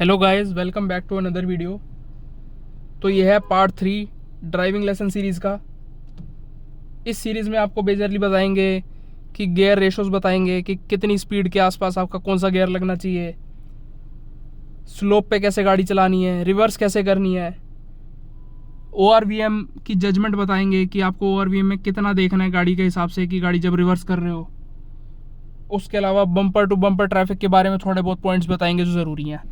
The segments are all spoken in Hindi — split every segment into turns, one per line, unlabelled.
Hello guys, welcome back to another video. तो ये है पार्ट 3 ड्राइविंग लेसन सीरीज़ का। इस सीरीज़ में आपको बेजरली बताएंगे कि गियर रेशोस बताएंगे कि कितनी स्पीड के आसपास आपका कौन सा गियर लगना चाहिए, स्लोप पे कैसे गाड़ी चलानी है, रिवर्स कैसे करनी है, ORVM की जजमेंट बताएंगे कि आपको ORVM में कितना देखना है गाड़ी के हिसाब से कि गाड़ी जब रिवर्स कर रहे हो। उसके अलावा बम्पर टू बम्पर ट्रैफिक के बारे में थोड़े बहुत पॉइंट्स बताएंगे जो ज़रूरी हैं।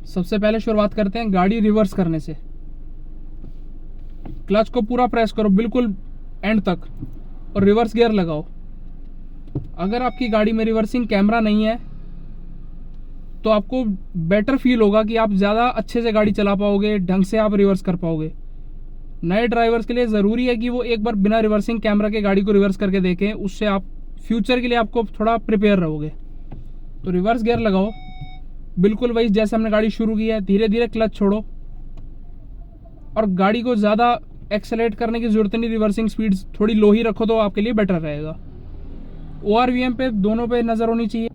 सबसे पहले शुरुआत करते हैं गाड़ी रिवर्स करने से। क्लच को पूरा प्रेस करो बिल्कुल एंड तक और रिवर्स गियर लगाओ। अगर आपकी गाड़ी में रिवर्सिंग कैमरा नहीं है तो आपको बेटर फील होगा कि आप ज़्यादा अच्छे से गाड़ी चला पाओगे, ढंग से आप रिवर्स कर पाओगे। नए ड्राइवर्स के लिए ज़रूरी है कि वो एक बार बिना रिवर्सिंग कैमरा के गाड़ी को रिवर्स करके देखें, उससे आप फ्यूचर के लिए आपको थोड़ा प्रिपेयर रहोगे। तो रिवर्स गियर लगाओ बिल्कुल वही जैसे हमने गाड़ी शुरू की है, धीरे धीरे क्लच छोड़ो और गाड़ी को ज़्यादा एक्सेलेरेट करने की ज़रूरत नहीं, रिवर्सिंग स्पीड थोड़ी लो ही रखो तो आपके लिए बेटर रहेगा। ORVM पे दोनों पे नज़र होनी चाहिए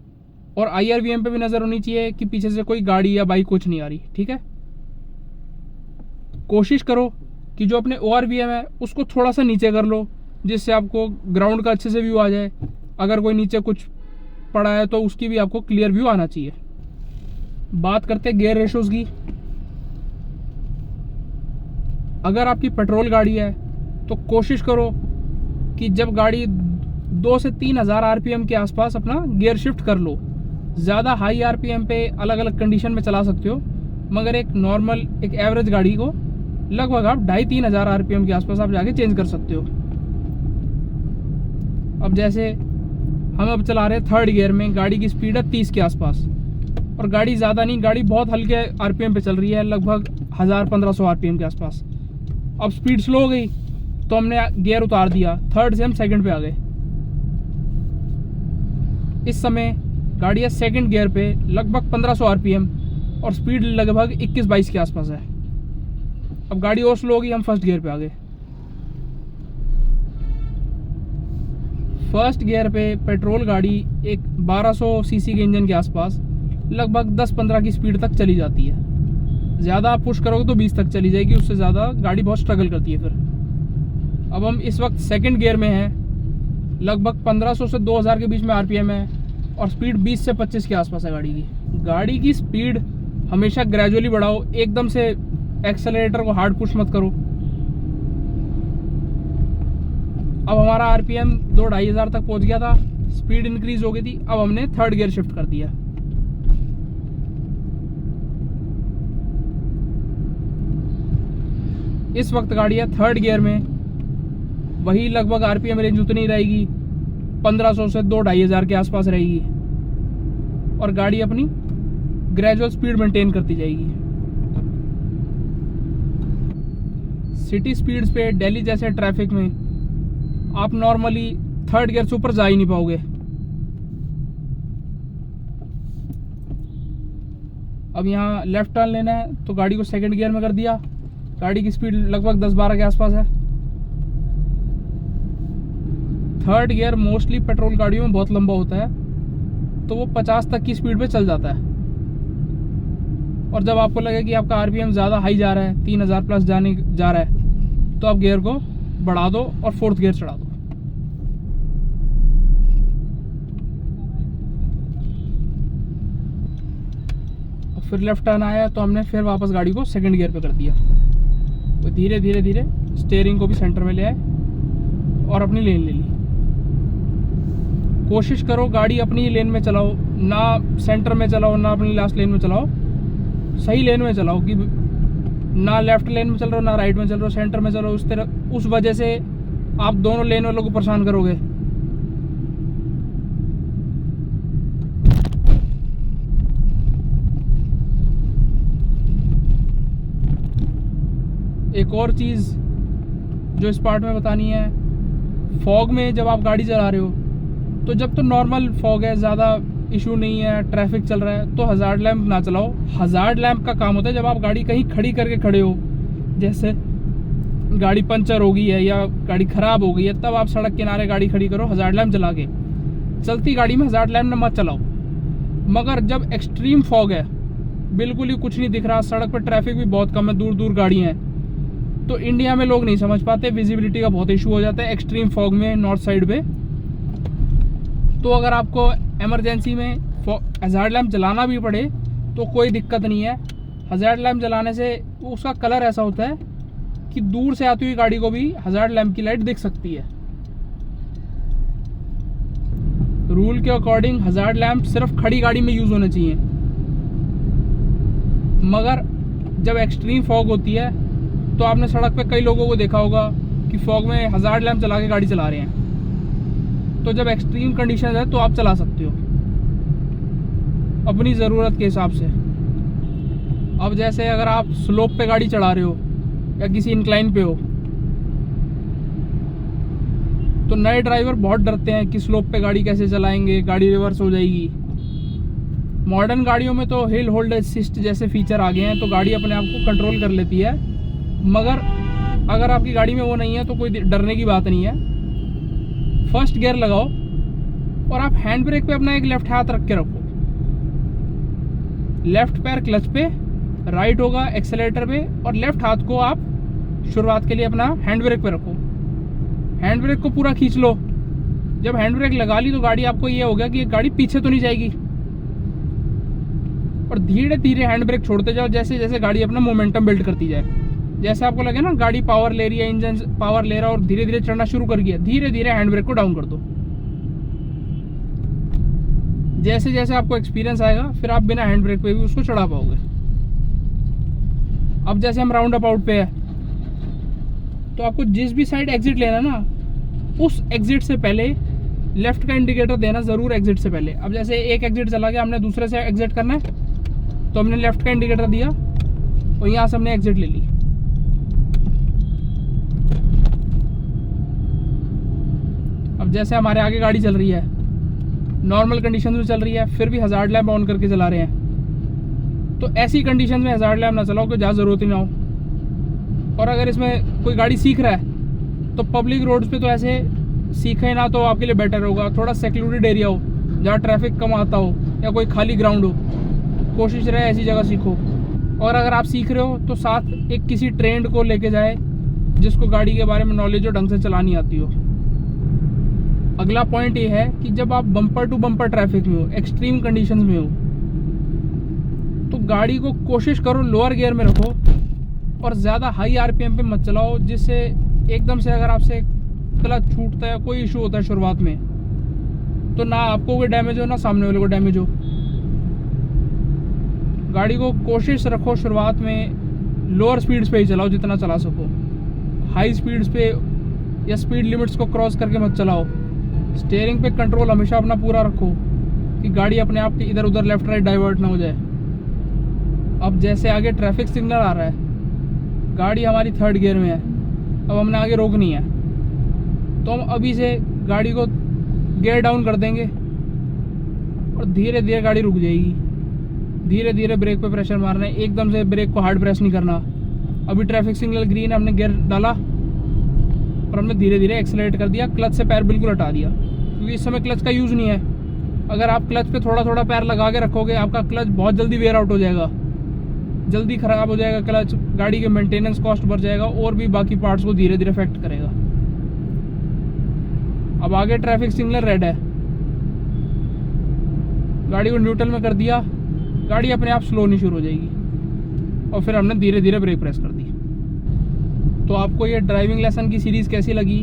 और IRVM पे भी नज़र होनी चाहिए कि पीछे से कोई गाड़ी या बाइक कुछ नहीं आ रही। ठीक है, कोशिश करो कि जो अपने ORVM है उसको थोड़ा सा नीचे कर लो जिससे आपको ग्राउंड का अच्छे से व्यू आ जाए। अगर कोई नीचे कुछ पड़ा है तो उसकी भी आपको क्लियर व्यू आना चाहिए। बात करते हैं गियर रेशोज की। अगर आपकी पेट्रोल गाड़ी है तो कोशिश करो कि जब गाड़ी 2 से 3 हज़ार RPM के आसपास अपना गियर शिफ्ट कर लो। ज़्यादा हाई RPM पे अलग अलग कंडीशन में चला सकते हो, मगर एक नॉर्मल एक एवरेज गाड़ी को लगभग आप 2,500-3 हज़ार RPM के आसपास आप जाके चेंज कर सकते हो। अब जैसे हम अब चला रहे हैं 3rd गियर में, गाड़ी की स्पीड है 30 के आसपास और गाड़ी ज़्यादा नहीं, गाड़ी बहुत हल्के RPM पे चल रही है, लगभग 1000-1500 RPM के आसपास। अब स्पीड स्लो हो गई तो हमने गियर उतार दिया, 3rd से हम 2nd पे आ गए। इस समय गाड़ी है 2nd गियर पे, लगभग 1500 RPM और स्पीड लगभग 21-22 के आसपास है। अब गाड़ी और स्लो होगी, हम 1st गियर पे आ गए। 1st गियर पे पेट्रोल गाड़ी एक 1200 सीसी के इंजन के आसपास लगभग 10-15 की स्पीड तक चली जाती है। ज़्यादा आप पुश करोगे तो 20 तक चली जाएगी, उससे ज़्यादा गाड़ी बहुत स्ट्रगल करती है फिर। अब हम इस वक्त 2nd गियर में हैं, लगभग 1500 से 2000 के बीच में RPM है और स्पीड 20 से 25 के आसपास है गाड़ी की स्पीड हमेशा ग्रेजुअली बढ़ाओ, एकदम से एक्सेलरेटर को हार्ड पुश मत करो। अब हमारा RPM 2-2.5 हज़ार तक पहुंच गया था, स्पीड इंक्रीज हो गई थी। अब हमने 3rd गियर शिफ्ट कर दिया। इस वक्त गाड़ी है 3rd गियर में, वही लगभग RPM रेंज उतनी रहेगी, 1500 से 2-2.5 हज़ार के आसपास रहेगी और गाड़ी अपनी ग्रेजुअल स्पीड मेंटेन करती जाएगी। सिटी स्पीड्स पे दिल्ली जैसे ट्रैफिक में आप नॉर्मली 3rd गियर से ऊपर जा ही नहीं पाओगे। अब यहाँ लेफ्ट टर्न लेना है तो गाड़ी को 2nd गियर में कर दिया, गाड़ी की स्पीड लगभग 10-12 के आसपास है। 3rd गियर मोस्टली पेट्रोल गाड़ियों में बहुत लंबा होता है तो वो 50 तक की स्पीड पे चल जाता है। और जब आपको लगे कि आपका RPM ज़्यादा हाई जा रहा है, 3000 प्लस जा रहा है, तो आप गियर को बढ़ा दो और 4th गियर चढ़ा दो। फिर लेफ्ट टर्न आया तो हमने फिर वापस गाड़ी को 2nd गियर पे कर दिया। तो धीरे धीरे स्टीयरिंग को भी सेंटर में ले आए और अपनी लेन ले ली। कोशिश करो गाड़ी अपनी लेन में चलाओ, ना सेंटर में चलाओ ना अपनी लास्ट लेन में चलाओ, सही लेन में चलाओ कि ना लेफ्ट लेन में चल रहे हो ना राइट में चल रहे हो, सेंटर में चलो। उस वजह से आप दोनों लेन वालों को परेशान करोगे। एक और चीज़ जो इस पार्ट में बतानी है, फॉग में जब आप गाड़ी चला रहे हो तो जब तो नॉर्मल फॉग है, ज़्यादा इशू नहीं है, ट्रैफिक चल रहा है, तो हज़ार्ड लैंप ना चलाओ। हज़ार्ड लैंप का काम होता है जब आप गाड़ी कहीं खड़ी करके खड़े हो, जैसे गाड़ी पंचर हो गई है या गाड़ी ख़राब हो गई है, तब आप सड़क किनारे गाड़ी खड़ी करो हज़ार्ड लैंप जला के। चलती गाड़ी में हज़ार्ड लैंप मत चलाओ। मगर जब एक्सट्रीम फॉग है बिल्कुल ही कुछ नहीं दिख रहा, सड़क पर ट्रैफिक भी बहुत कम है, दूर दूर गाड़ियाँ हैं। तो इंडिया में लोग नहीं समझ पाते, विजिबिलिटी का बहुत इशू हो जाता है एक्सट्रीम फॉग में नॉर्थ साइड पे। तो अगर आपको इमरजेंसी में हज़ार्ड लैम्प जलाना भी पड़े तो कोई दिक्कत नहीं है। हज़ार्ड लैम्प जलाने से उसका कलर ऐसा होता है कि दूर से आती हुई गाड़ी को भी हज़ार्ड लैम्प की लाइट दिख सकती है। रूल के अकॉर्डिंग हज़ार्ड लैम्प सिर्फ खड़ी गाड़ी में यूज़ होने चाहिए, मगर जब एक्सट्रीम फॉग होती है तो आपने सड़क पे कई लोगों को देखा होगा कि फॉग में हज़ार्ड लैम्प चला के गाड़ी चला रहे हैं। तो जब एक्सट्रीम कंडीशन है तो आप चला सकते हो अपनी ज़रूरत के हिसाब से। अब जैसे अगर आप स्लोप पे गाड़ी चला रहे हो या किसी इंक्लाइन पे हो, तो नए ड्राइवर बहुत डरते हैं कि स्लोप पे गाड़ी कैसे चलाएंगे, गाड़ी रिवर्स हो जाएगी। मॉडर्न गाड़ियों में तो हिल होल्ड असिस्ट जैसे फीचर आ गए हैं, तो गाड़ी अपने आप को कंट्रोल कर लेती है। मगर अगर आपकी गाड़ी में वो नहीं है तो कोई डरने की बात नहीं है। फर्स्ट गियर लगाओ और आप हैंड ब्रेक पे अपना एक लेफ्ट हाथ रख के रखो, लेफ्ट पैर क्लच पे, राइट होगा एक्सेलेरेटर पे, और लेफ्ट हाथ को आप शुरुआत के लिए अपना हैंड ब्रेक पे रखो। हैंड ब्रेक को पूरा खींच लो। जब हैंड ब्रेक लगा ली तो गाड़ी आपको ये हो गया कि गाड़ी पीछे तो नहीं जाएगी, और धीरे धीरे हैंड ब्रेक छोड़ते जाओ जैसे जैसे गाड़ी अपना मोमेंटम बिल्ड करती जाए। जैसे आपको लगे ना गाड़ी पावर ले रही है, इंजन पावर ले रहा है और धीरे धीरे चढ़ना शुरू कर गया, धीरे धीरे हैंड ब्रेक को डाउन कर दो। जैसे जैसे आपको एक्सपीरियंस आएगा फिर आप बिना हैंड ब्रेक पे भी उसको चढ़ा पाओगे। अब जैसे हम राउंड अबाउट पे है तो आपको जिस भी साइड एग्जिट लेना ना, उस एग्जिट से पहले लेफ्ट का इंडिकेटर देना ज़रूर एग्जिट से पहले। अब जैसे एक एग्जिट चला गया, हमने दूसरे से एग्जिट करना है तो हमने लेफ्ट का इंडिकेटर दिया और यहाँ से हमने एग्जिट ले ली। अब जैसे हमारे आगे गाड़ी चल रही है, नॉर्मल कंडीशन में चल रही है, फिर भी हज़ार्ड लैम्प ऑन करके चला रहे हैं, तो ऐसी कंडीशन में हज़ार्ड लैम्प ना चलाओ कि ज़्यादा ज़रूरत ही ना हो। और अगर इसमें कोई गाड़ी सीख रहा है तो पब्लिक रोड्स पे तो ऐसे सीखे ना तो आपके लिए बेटर होगा। थोड़ा सेक्लूडेड एरिया हो जहाँ ट्रैफिक कम आता हो या कोई खाली ग्राउंड हो, कोशिश रहे ऐसी जगह सीखो। और अगर आप सीख रहे हो तो साथ एक किसी ट्रेंड को लेके जाए जिसको गाड़ी के बारे में नॉलेज हो, ढंग से चलानी आती हो। अगला पॉइंट ये है कि जब आप बम्पर टू बम्पर ट्रैफिक में हो, एक्सट्रीम कंडीशंस में हो, तो गाड़ी को कोशिश करो लोअर गियर में रखो और ज़्यादा हाई आरपीएम पे मत चलाओ, जिससे एकदम से अगर आपसे क्लच छूटता है, कोई इशू होता है शुरुआत में, तो ना आपको कोई डैमेज हो ना सामने वाले को डैमेज हो। गाड़ी को कोशिश रखो शुरुआत में लोअर स्पीड्स पे ही चलाओ जितना चला सको। हाई स्पीड्स पे या स्पीड लिमिट्स को क्रॉस करके मत चलाओ। स्टीयरिंग पे कंट्रोल हमेशा अपना पूरा रखो कि गाड़ी अपने आप इधर उधर लेफ्ट राइट डाइवर्ट ना हो जाए। अब जैसे आगे ट्रैफिक सिग्नल आ रहा है, गाड़ी हमारी थर्ड गियर में है, अब हमने आगे रोकनी है, तो हम अभी से गाड़ी को गियर डाउन कर देंगे और धीरे धीरे गाड़ी रुक जाएगी। धीरे धीरे ब्रेक पे प्रेशर मारना है, एकदम से ब्रेक को हार्ड प्रेस नहीं करना। अभी ट्रैफिक सिग्नल ग्रीन है, हमने गियर डाला और हमने धीरे धीरे एक्सेलरेट कर दिया, क्लच से पैर बिल्कुल हटा दिया क्योंकि इस समय क्लच का यूज़ नहीं है। अगर आप क्लच पे थोड़ा थोड़ा पैर लगा के रखोगे, आपका क्लच बहुत जल्दी वेयर आउट हो जाएगा, जल्दी ख़राब हो जाएगा क्लच, गाड़ी के मेंटेनेंस कॉस्ट बढ़ जाएगा और भी बाकी पार्ट्स को धीरे धीरे अफेक्ट करेगा। अब आगे ट्रैफिक सिग्नल रेड है, गाड़ी को न्यूट्रल में कर दिया, गाड़ी अपने आप स्लो होनी शुरू हो जाएगी और फिर हमने धीरे धीरे ब्रेक प्रेस कर दी। तो आपको ये ड्राइविंग लेसन की सीरीज़ कैसी लगी?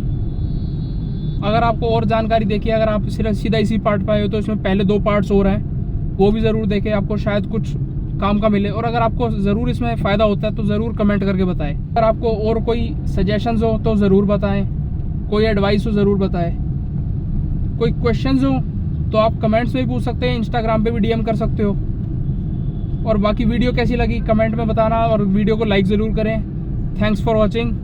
अगर आपको और जानकारी देखी, अगर आप सिर्फ सीधा इसी पार्ट पाए हो तो इसमें पहले 2 पार्ट्स और हैं, वो भी ज़रूर देखें, आपको शायद कुछ काम का मिले। और अगर आपको ज़रूर इसमें फ़ायदा होता है तो ज़रूर कमेंट करके बताएं। अगर आपको और कोई सजेशंस हो तो ज़रूर बताएं, कोई एडवाइस हो ज़रूर बताएं, कोई क्वेश्चंस हो तो आप कमेंट्स में भी पूछ सकते हैं, इंस्टाग्राम पे भी डीएम कर सकते हो। और बाकी वीडियो कैसी लगी कमेंट में बताना और वीडियो को लाइक ज़रूर करें। Thanks for watching.